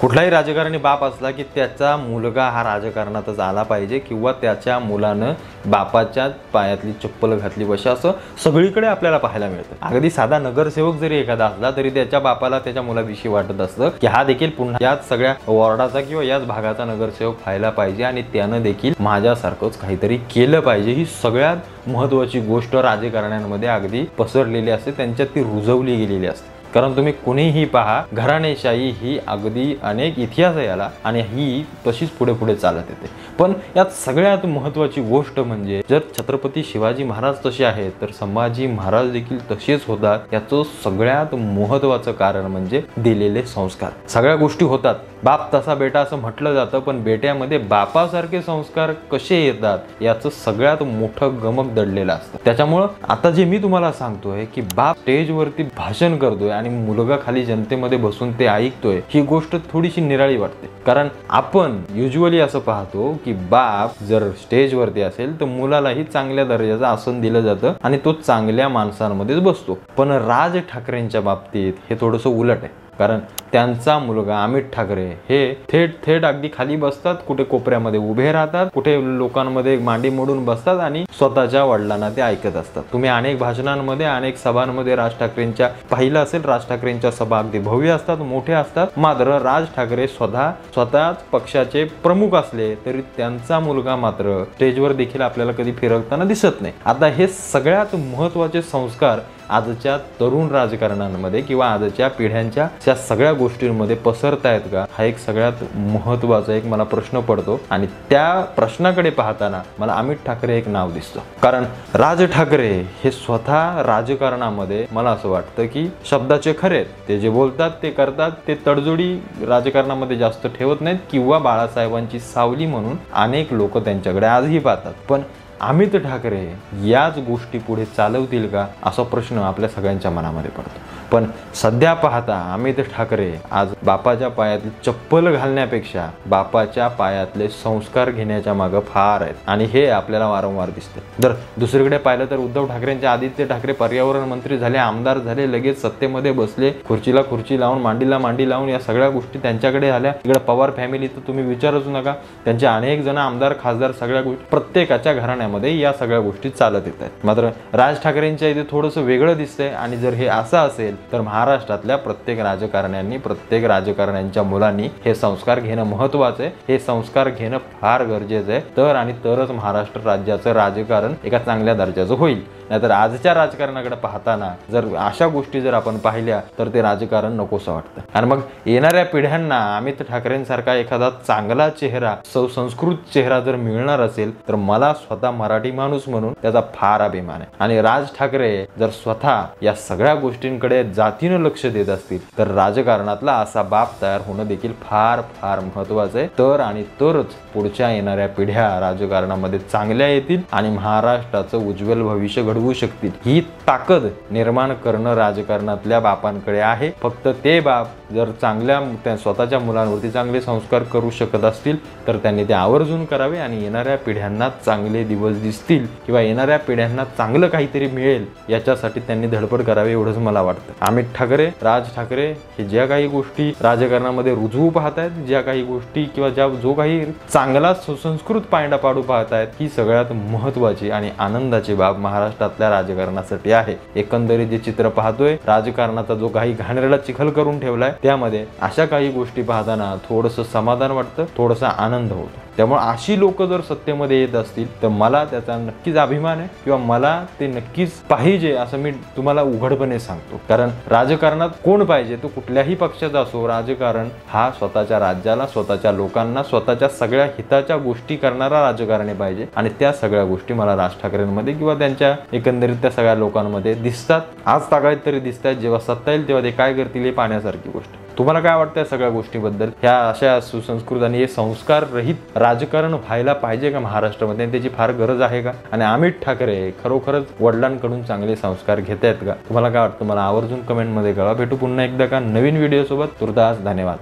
कुठलाही राजकारणी बाप असला की त्याचा मुलगा हा राजकारणातच आला पाहिजे किंवा त्याच्या मुलानं बापाच्या पायातली चप्पल घातली पाहिजे असं सगळीकडे आपल्याला पाहायला मिळतं। अगदी साधा नगरसेवक जरी एखादा असला तरी त्याच्या बापाला त्याच्या मुलाविषयी वाटत असतं की हा देखील पुन्हा याच सगळ्या वॉर्डाचा किंवा याच भागाचा नगरसेवक व्हायला पाहिजे आणि त्यानं देखील माझ्यासारखंच काहीतरी केलं पाहिजे। ही सगळ्यात महत्त्वाची गोष्ट राजकारण्यांमध्ये अगदी पसरलेली असते, त्यांच्यात ती रुजवली गेलेली असते। कारण तुम्ही कुणीही पहा, घराणेशाही ही अगदी अनेक इतिहास आहे याला आणि ही तशीच पुढे पुढे चालत येते। पण यात सगळ्यात महत्त्वाची गोष्ट म्हणजे जर छत्रपती शिवाजी महाराज तसे आहेत तर संभाजी महाराज देखील तसेच होतात। याचं सगळ्यात महत्त्वाचं कारण म्हणजे दिलेले संस्कार। सगळ्या गोष्टी होतात, बाप तसा बेटा असं म्हटलं जातं, पण बेट्यामध्ये बापासारखे संस्कार कसे येतात याचं सगळ्यात मोठं गमक दडलेलं असतं। त्याच्यामुळं आता जे मी तुम्हाला सांगतोय की बाप स्टेजवरती भाषण करतोय आणि मुलगा खाली जनतेमध्ये बसून ते ऐकतोय, ही गोष्ट थोडीशी निराळी वाटते। कारण आपण युजुअली असं पाहतो की बाप जर स्टेजवरती असेल तर मुलालाही चांगल्या दर्जाचं आसन दिलं जातं आणि तो चांगल्या माणसांमध्येच बसतो। पण राज ठाकरेंच्या बाबतीत हे थोडंसं उलट आहे। कारण त्यांचा मुलगा अमित ठाकरे हे थेट अगदी खाली बसतात, कुठे कोपऱ्यामध्ये उभे राहतात, कुठे लोकांमध्ये मांडी मोडून बसतात आणि स्वतःच्या वडिलांना ते ऐकत असतात। तुम्ही अनेक भाषणांमध्ये अनेक सभांमध्ये राज ठाकरेंच्या पाहिलं असेल, राज ठाकरेंच्या सभा अगदी भव्य असतात, मोठ्या असतात। मात्र राज ठाकरे स्वतःच पक्षाचे प्रमुख असले तरी त्यांचा मुलगा मात्र स्टेजवर देखील आपल्याला कधी फिरकताना दिसत नाही। आता हे सगळ्यात महत्त्वाचे संस्कार आजच्या तरुण राजकारण्यांमध्ये किंवा आजच्या पिढ्यांच्या त्या सगळ्या गोष्टींमध्ये पसरतायत का, हा एक सगळ्यात महत्त्वाचा एक मला प्रश्न पडतो। आणि त्या प्रश्नाकडे पाहताना मला अमित ठाकरे एक नाव दिसतं। कारण राज ठाकरे हे स्वतः राजकारणामध्ये मला असं वाटतं की शब्दाचे खरे, ते जे बोलतात ते करतात, ते तडजोडी राजकारणामध्ये जास्त ठेवत नाहीत किंवा बाळासाहेबांची सावली म्हणून अनेक लोक त्यांच्याकडे आजही पाहतात। पण अमित ठाकरे याच गोष्टी पुढे चालवतील का असा प्रश्न आपल्या सगळ्यांच्या मनामध्ये पडतो। पण सध्या पाहता अमित ठाकरे आज बापाच्या पायातली चप्पल घालण्यापेक्षा बापाच्या पायातले संस्कार घेण्याच्या मागे फार आहेत आणि हे आपल्याला वारंवार दिसते। जर दुसरीकडे पाहिलं तर उद्धव ठाकरेंचे आदित्य ठाकरे पर्यावरण मंत्री झाले, आमदार झाले, लगेच सत्तेमध्ये बसले, खुर्चीला खुर्ची लावून मांडीला मांडी लावून या सगळ्या गोष्टी त्यांच्याकडे आल्या। इकडे पवार फॅमिली तर तुम्ही विचारूच नका, त्यांचे अनेक जण आमदार खासदार सगळ्या गोष्टी प्रत्येकाच्या घराण्यामध्ये या सगळ्या गोष्टी चालत येत आहेत। मात्र राज ठाकरेंच्या इथे थोडंसं वेगळं दिसतंय आणि जर हे असं असेल तर महाराष्ट्रातल्या प्रत्येक राजकारण्यांनी, प्रत्येक राजकारण्यांच्या मुलांनी हे संस्कार घेणं महत्त्वाचं आहे। हे संस्कार घेणं फार गरजेचं आहे, तरच महाराष्ट्र राज्याचं राजकारण एका चांगल्या दर्जाचं होईल। नाहीतर आजच्या राजकारणाकडे पाहताना जर अशा गोष्टी जर आपण पाहिल्या तर ते राजकारण नकोसं वाटतं। आणि मग येणाऱ्या पिढ्यांना अमित ठाकरेंसारखा एखादा चांगला चेहरा, सुसंस्कृत चेहरा जर मिळणार असेल तर मला स्वतः मराठी माणूस म्हणून त्याचा फार अभिमान आहे। आणि राज ठाकरे जर स्वतः या सगळ्या गोष्टींकडे जातीनं लक्ष देत असतील तर राजकारणातला असा बाप तयार होणं देखील फार फार महत्त्वाचं आहे। तरच पुढच्या येणाऱ्या पिढ्या राजकारणामध्ये चांगल्या येतील आणि महाराष्ट्राचं उज्ज्वल भविष्य घडवू शकतील। ही ताकद निर्माण करणं राजकारणातल्या बापांकडे आहे। फक्त ते बाप जर चांगल्या स्वतःच्या मुलांवरती चांगले संस्कार करू शकत असतील तर त्यांनी ते आवर्जून करावे आणि येणाऱ्या पिढ्यांना चांगले दिवस दिसतील किंवा येणाऱ्या पिढ्यांना चांगलं काहीतरी मिळेल याच्यासाठी त्यांनी धडपड करावी, एवढंच मला वाटतं। अमित ठाकरे, राज ठाकरे हे ज्या काही गोष्टी राजकारणामध्ये रुजवू पाहतायत, ज्या काही गोष्टी किंवा जो काही चांगला सुसंस्कृत पायंडा पाडू पाहतायत, ही सगळ्यात महत्त्वाची आणि आनंदाची बाब महाराष्ट्रातल्या राजकारणासाठी आहे। एकंदरीत जे चित्र पाहतोय राजकारणाचा जो काही घाणेरडा चिखल करून ठेवलाय त्यामध्ये अशा काही गोष्टी पाहताना थोडंसं समाधान वाटतं, थोडासा आनंद होतो। त्यामुळे अशी लोक जर सत्तेमध्ये येत असतील तर मला त्याचा नक्कीच अभिमान आहे किंवा मला ते नक्कीच पाहिजे असं मी तुम्हाला उघडपणे सांगतो। कारण राजकारणात कोण पाहिजे, तो कुठल्याही पक्षाचा असो, राजकारण हा स्वतःच्या राज्याला, स्वतःच्या लोकांना, स्वतःच्या सगळ्या हिताच्या गोष्टी करणारा राजकारणी पाहिजे आणि त्या सगळ्या गोष्टी मला राज ठाकरेंमध्ये किंवा त्यांच्या एकंदरीत त्या सगळ्या लोकांमध्ये दिसतात। आज तागायत तरी दिसतात, जेव्हा सत्ता येईल तेव्हा ते काय करतील हे पाहण्यासारखी गोष्ट। तुम्हाला काय वाटतं सगळ्या गोष्टीबद्दल? ह्या अशा सुसंस्कृत आणि हे संस्कार रहित राजकारण व्हायला पाहिजे का महाराष्ट्रामध्ये? त्याची फार गरज आहे का? आणि अमित ठाकरे खरोखरच वडिलांकडून चांगले संस्कार घेत आहेत का? तुम्हाला काय वाटतं? मला आवर्जून कमेंटमध्ये कळवा। भेटू पुन्हा एकदा का नवीन व्हिडिओ सोबत। तुर्तास धन्यवाद।